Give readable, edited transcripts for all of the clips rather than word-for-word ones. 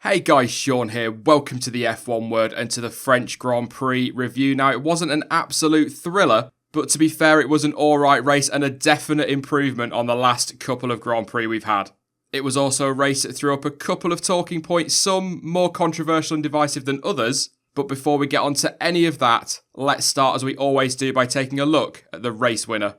Hey guys, Sean here. Welcome to the F1 Word and to the French Grand Prix review. Now, it wasn't an absolute thriller, but to be fair, it was an alright race and a definite improvement on the last couple of Grand Prix we've had. It was also a race that threw up a couple of talking points, some more controversial and divisive than others. But before we get on to any of that, let's start as we always do by taking a look at the race winner.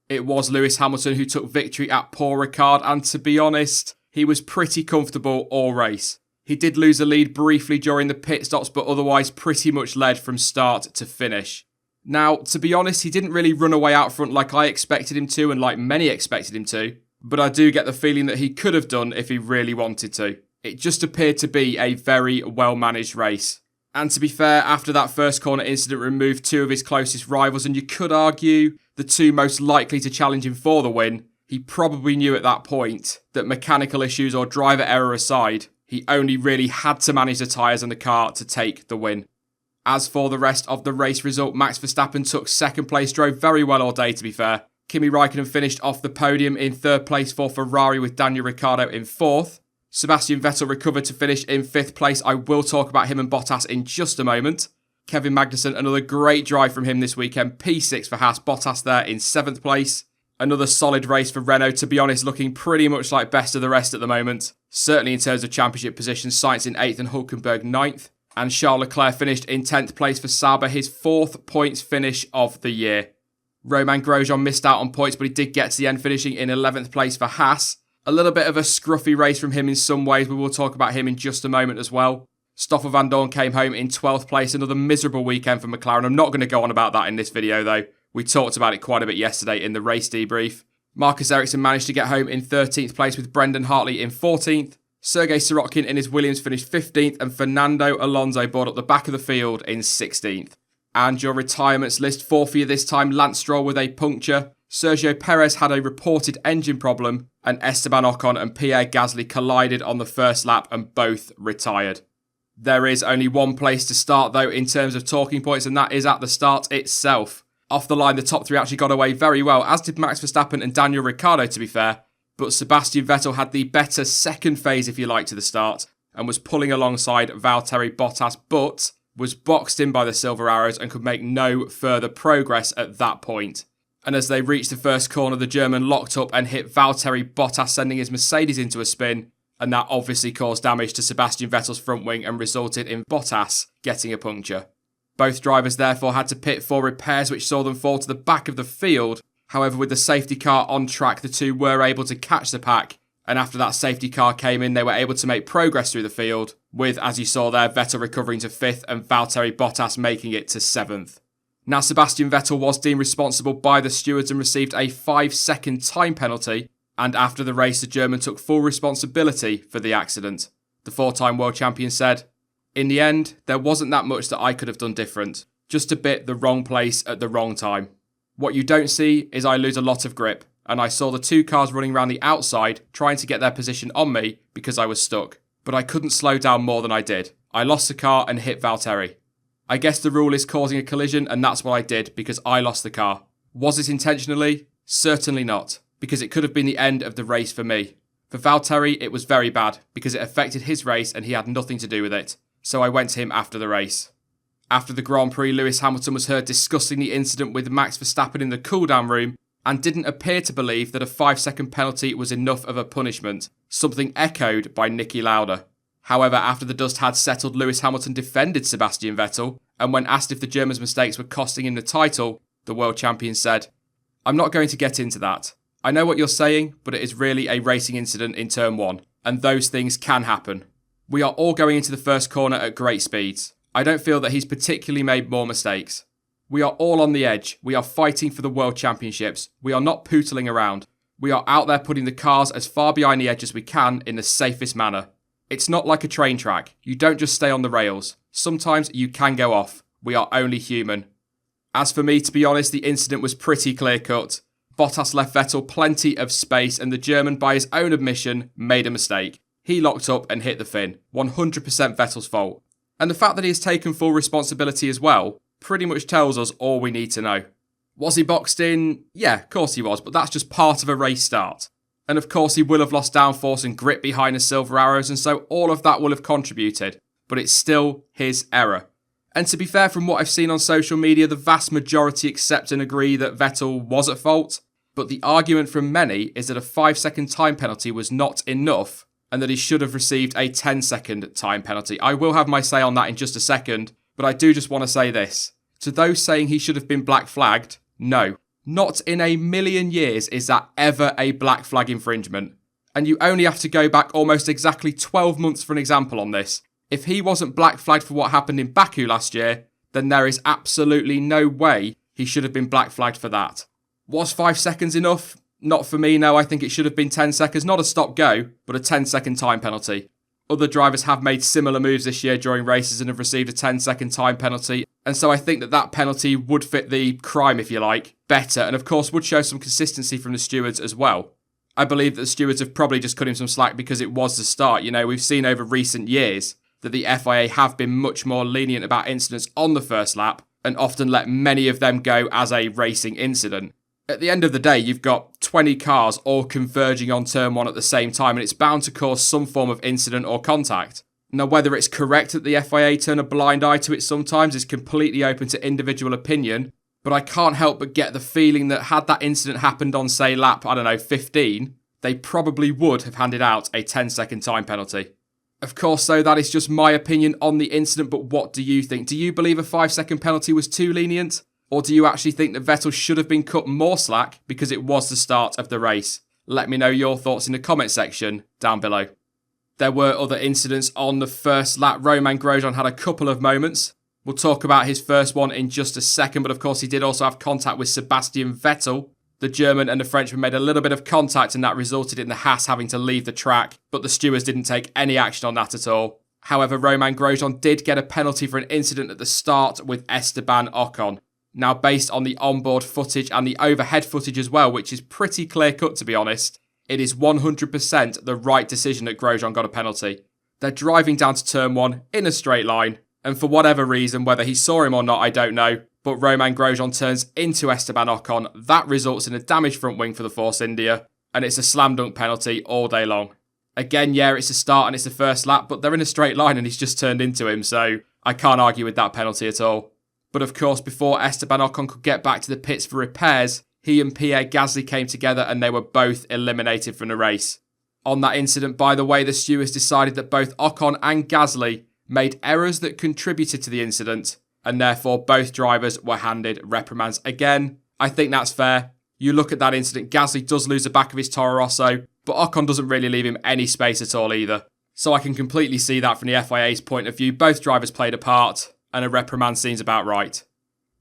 It was Lewis Hamilton who took victory at Paul Ricard, and to be honest, he was pretty comfortable all race. He did lose the lead briefly during the pit stops, but otherwise pretty much led from start to finish. Now, to be honest, he didn't really run away out front like I expected him to and like many expected him to, but I do get the feeling that he could have done if he really wanted to. It just appeared to be a very well-managed race. And to be fair, after that first corner incident removed two of his closest rivals, and you could argue the two most likely to challenge him for the win, he probably knew at that point that mechanical issues or driver error aside, he only really had to manage the tyres and the car to take the win. As for the rest of the race result, Max Verstappen took second place, drove very well all day to be fair. Kimi Raikkonen finished off the podium in third place for Ferrari with Daniel Ricciardo in fourth. Sebastian Vettel recovered to finish in fifth place. I will talk about him and Bottas in just a moment. Kevin Magnussen, another great drive from him this weekend. P6 for Haas, Bottas there in seventh place. Another solid race for Renault, to be honest, looking pretty much like best of the rest at the moment. Certainly in terms of championship positions, Sainz in 8th and Hülkenberg 9th. And Charles Leclerc finished in 10th place for Sauber, his 4th points finish of the year. Romain Grosjean missed out on points, but he did get to the end, finishing in 11th place for Haas. A little bit of a scruffy race from him in some ways. We will talk about him in just a moment as well. Stoffel van Dorn came home in 12th place. Another miserable weekend for McLaren. I'm not going to go on about that in this video though. We talked about it quite a bit yesterday in the race debrief. Marcus Ericsson managed to get home in 13th place with Brendan Hartley in 14th. Sergei Sirotkin in his Williams finished 15th and Fernando Alonso bored up the back of the field in 16th. And your retirements list, 4 for you this time, Lance Stroll with a puncture. Sergio Perez had a reported engine problem, and Esteban Ocon and Pierre Gasly collided on the first lap and both retired. There is only one place to start though in terms of talking points, and that is at the start itself. Off the line, the top three actually got away very well, as did Max Verstappen and Daniel Ricciardo to be fair, but Sebastian Vettel had the better second phase if you like to the start, and was pulling alongside Valtteri Bottas, but was boxed in by the Silver Arrows and could make no further progress at that point. And as they reached the first corner, the German locked up and hit Valtteri Bottas, sending his Mercedes into a spin, and that obviously caused damage to Sebastian Vettel's front wing and resulted in Bottas getting a puncture. Both drivers therefore had to pit for repairs, which saw them fall to the back of the field. However, with the safety car on track, the two were able to catch the pack, and after that safety car came in, they were able to make progress through the field, with, as you saw there, Vettel recovering to 5th and Valtteri Bottas making it to 7th. Now, Sebastian Vettel was deemed responsible by the stewards and received a 5-second time penalty, and after the race, the German took full responsibility for the accident. The 4-time world champion said, "In the end, there wasn't that much that I could have done different. Just a bit the wrong place at the wrong time. What you don't see is I lose a lot of grip, and I saw the two cars running around the outside trying to get their position on me because I was stuck. But I couldn't slow down more than I did. I lost the car and hit Valtteri. I guess the rule is causing a collision, and that's what I did because I lost the car. Was it intentionally? Certainly not, because it could have been the end of the race for me. For Valtteri, it was very bad because it affected his race and he had nothing to do with it. So I went to him after the race." After the Grand Prix, Lewis Hamilton was heard discussing the incident with Max Verstappen in the cool-down room and didn't appear to believe that a 5-second penalty was enough of a punishment, something echoed by Niki Lauda. However, after the dust had settled, Lewis Hamilton defended Sebastian Vettel, and when asked if the German's mistakes were costing him the title, the world champion said, "I'm not going to get into that. I know what you're saying, but it is really a racing incident in turn 1, and those things can happen. We are all going into the first corner at great speeds. I don't feel that he's particularly made more mistakes. We are all on the edge. We are fighting for the World Championships. We are not pootling around. We are out there putting the cars as far behind the edge as we can in the safest manner. It's not like a train track. You don't just stay on the rails. Sometimes you can go off. We are only human." As for me, to be honest, the incident was pretty clear-cut. Bottas left Vettel plenty of space, and the German, by his own admission, made a mistake. He locked up and hit the fin. 100% Vettel's fault. And the fact that he has taken full responsibility as well pretty much tells us all we need to know. Was he boxed in? Yeah, of course he was, but that's just part of a race start. And of course he will have lost downforce and grip behind the silver arrows, and so all of that will have contributed. But it's still his error. And to be fair, from what I've seen on social media, the vast majority accept and agree that Vettel was at fault. But the argument from many is that a 5-second time penalty was not enough and that he should have received a 10-second time penalty. I will have my say on that in just a second, but I do just want to say this. To those saying he should have been black flagged, no. Not in a million years is that ever a black flag infringement. And you only have to go back almost exactly 12 months for an example on this. If he wasn't black flagged for what happened in Baku last year, then there is absolutely no way he should have been black flagged for that. Was 5 seconds enough? Not for me, no. I think it should have been 10 seconds. Not a stop-go, but a 10-second time penalty. Other drivers have made similar moves this year during races and have received a 10-second time penalty. And so I think that penalty would fit the crime, if you like, better. And of course would show some consistency from the stewards as well. I believe that the stewards have probably just cut him some slack because it was the start. You know, we've seen over recent years that the FIA have been much more lenient about incidents on the first lap and often let many of them go as a racing incident. At the end of the day, you've got 20 cars all converging on turn 1 at the same time, and it's bound to cause some form of incident or contact. Now, whether it's correct that the FIA turn a blind eye to it sometimes is completely open to individual opinion, but I can't help but get the feeling that had that incident happened on, say, lap, 15, they probably would have handed out a 10-second time penalty. Of course, though, that is just my opinion on the incident, but what do you think? Do you believe a 5-second penalty was too lenient? Or do you actually think that Vettel should have been cut more slack because it was the start of the race? Let me know your thoughts in the comment section down below. There were other incidents on the first lap. Romain Grosjean had a couple of moments. We'll talk about his first one in just a second, but of course he did also have contact with Sebastian Vettel. The German and the Frenchman made a little bit of contact and that resulted in the Haas having to leave the track, but the stewards didn't take any action on that at all. However, Romain Grosjean did get a penalty for an incident at the start with Esteban Ocon. Now, based on the onboard footage and the overhead footage as well, which is pretty clear-cut to be honest, it is 100% the right decision that Grosjean got a penalty. They're driving down to turn 1 in a straight line, and for whatever reason, whether he saw him or not, I don't know, but Romain Grosjean turns into Esteban Ocon. That results in a damaged front wing for the Force India, and it's a slam dunk penalty all day long. Again, yeah, it's a start and it's the first lap, but they're in a straight line and he's just turned into him, so I can't argue with that penalty at all. But of course, before Esteban Ocon could get back to the pits for repairs, he and Pierre Gasly came together and they were both eliminated from the race. On that incident, by the way, the stewards decided that both Ocon and Gasly made errors that contributed to the incident, and therefore both drivers were handed reprimands. Again, I think that's fair. You look at that incident, Gasly does lose the back of his Toro Rosso, but Ocon doesn't really leave him any space at all either. So I can completely see that from the FIA's point of view. Both drivers played a part, and a reprimand seems about right.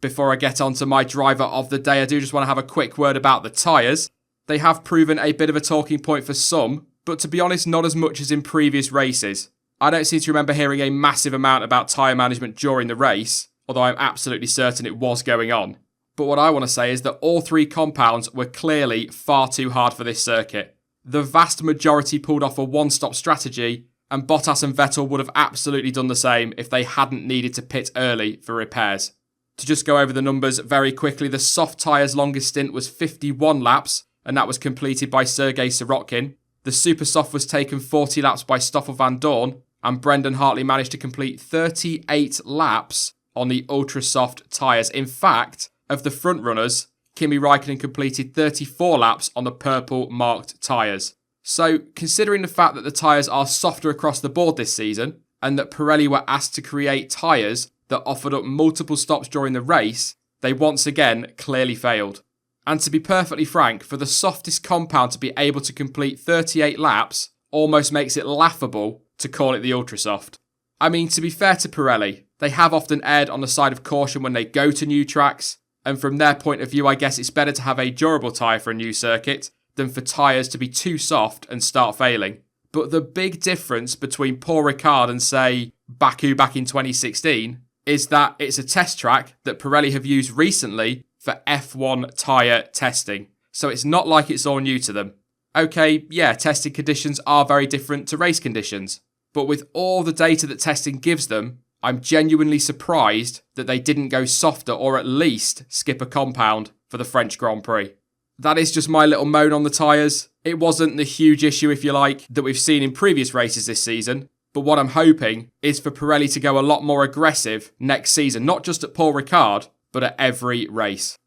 Before I get on to my driver of the day, I do just want to have a quick word about the tyres. They have proven a bit of a talking point for some, but to be honest, not as much as in previous races. I don't seem to remember hearing a massive amount about tyre management during the race, although I'm absolutely certain it was going on. But what I want to say is that all three compounds were clearly far too hard for this circuit. The vast majority pulled off a one-stop strategy, and Bottas and Vettel would have absolutely done the same if they hadn't needed to pit early for repairs. To just go over the numbers very quickly, the soft tyres' longest stint was 51 laps, and that was completed by Sergei Sirotkin. The super soft was taken 40 laps by Stoffel van Dorn, and Brendan Hartley managed to complete 38 laps on the ultra soft tyres. In fact, of the front runners, Kimi Raikkonen completed 34 laps on the purple marked tyres. So, considering the fact that the tyres are softer across the board this season, and that Pirelli were asked to create tyres that offered up multiple stops during the race, they once again clearly failed. And to be perfectly frank, for the softest compound to be able to complete 38 laps almost makes it laughable to call it the Ultrasoft. I mean, to be fair to Pirelli, they have often erred on the side of caution when they go to new tracks, and from their point of view, I guess it's better to have a durable tyre for a new circuit than for tyres to be too soft and start failing. But the big difference between Paul Ricard and, say, Baku back in 2016 is that it's a test track that Pirelli have used recently for F1 tyre testing. So it's not like it's all new to them. Okay, yeah, testing conditions are very different to race conditions. But with all the data that testing gives them, I'm genuinely surprised that they didn't go softer or at least skip a compound for the French Grand Prix. That is just my little moan on the tyres. It wasn't the huge issue, if you like, that we've seen in previous races this season. But what I'm hoping is for Pirelli to go a lot more aggressive next season, not just at Paul Ricard, but at every race.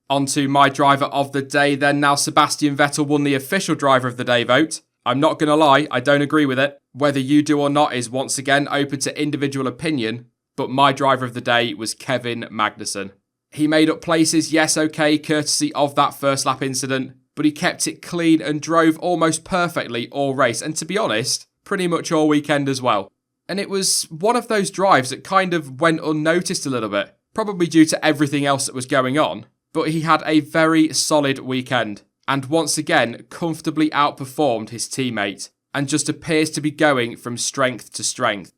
On to my driver of the day then. Now Sebastian Vettel won the official driver of the day vote. I'm not going to lie, I don't agree with it. Whether you do or not is once again open to individual opinion, but my driver of the day was Kevin Magnussen. He made up places, yes, okay, courtesy of that first lap incident, but he kept it clean and drove almost perfectly all race, and to be honest, pretty much all weekend as well. And it was one of those drives that kind of went unnoticed a little bit, probably due to everything else that was going on, but he had a very solid weekend, and once again comfortably outperformed his teammate, and just appears to be going from strength to strength.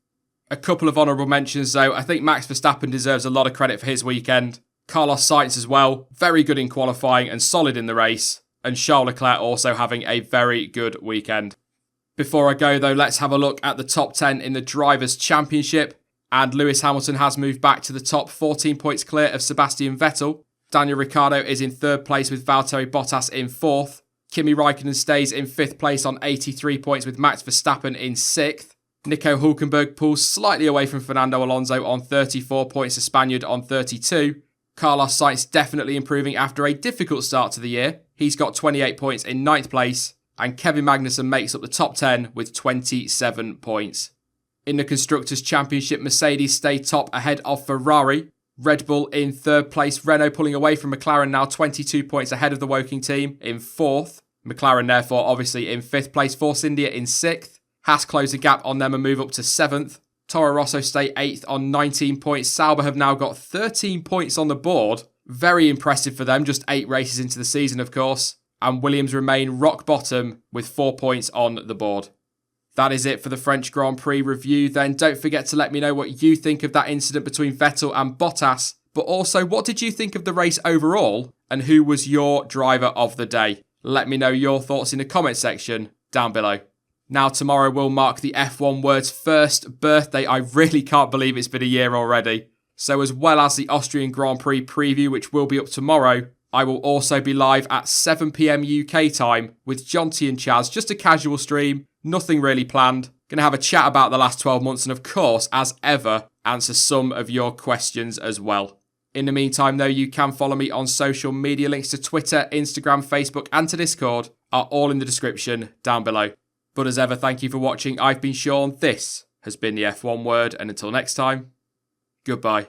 A couple of honourable mentions though. I think Max Verstappen deserves a lot of credit for his weekend. Carlos Sainz as well, very good in qualifying and solid in the race, and Charles Leclerc also having a very good weekend. Before I go though, let's have a look at the top 10 in the Drivers' Championship, and Lewis Hamilton has moved back to the top, 14 points clear of Sebastian Vettel. Daniel Ricciardo is in 3rd place with Valtteri Bottas in 4th. Kimi Raikkonen stays in 5th place on 83 points with Max Verstappen in 6th. Nico Hülkenberg pulls slightly away from Fernando Alonso on 34 points, the Spaniard on 32. Carlos Sainz definitely improving after a difficult start to the year. He's got 28 points in 9th place. And Kevin Magnussen makes up the top 10 with 27 points. In the Constructors' Championship, Mercedes stay top ahead of Ferrari. Red Bull in 3rd place, Renault pulling away from McLaren now 22 points ahead of the Woking team in 4th. McLaren therefore obviously in 5th place, Force India in 6th. Haas close the gap on them and move up to 7th. Toro Rosso stay 8th on 19 points. Sauber have now got 13 points on the board. Very impressive for them, just 8 races into the season of course. And Williams remain rock bottom with 4 points on the board. That is it for the French Grand Prix review then. Don't forget to let me know what you think of that incident between Vettel and Bottas, but also what did you think of the race overall and who was your driver of the day? Let me know your thoughts in the comment section down below. Now tomorrow will mark the F1 Word's first birthday. I really can't believe it's been a year already. So as well as the Austrian Grand Prix preview, which will be up tomorrow, I will also be live at 7 PM UK time with Jonty and Chaz, just a casual stream, nothing really planned. Going to have a chat about the last 12 months and of course, as ever, answer some of your questions as well. In the meantime though, you can follow me on social media. Links to Twitter, Instagram, Facebook and to Discord are all in the description down below. But as ever, thank you for watching. I've been Sean, this has been the F1 Word, and until next time, goodbye.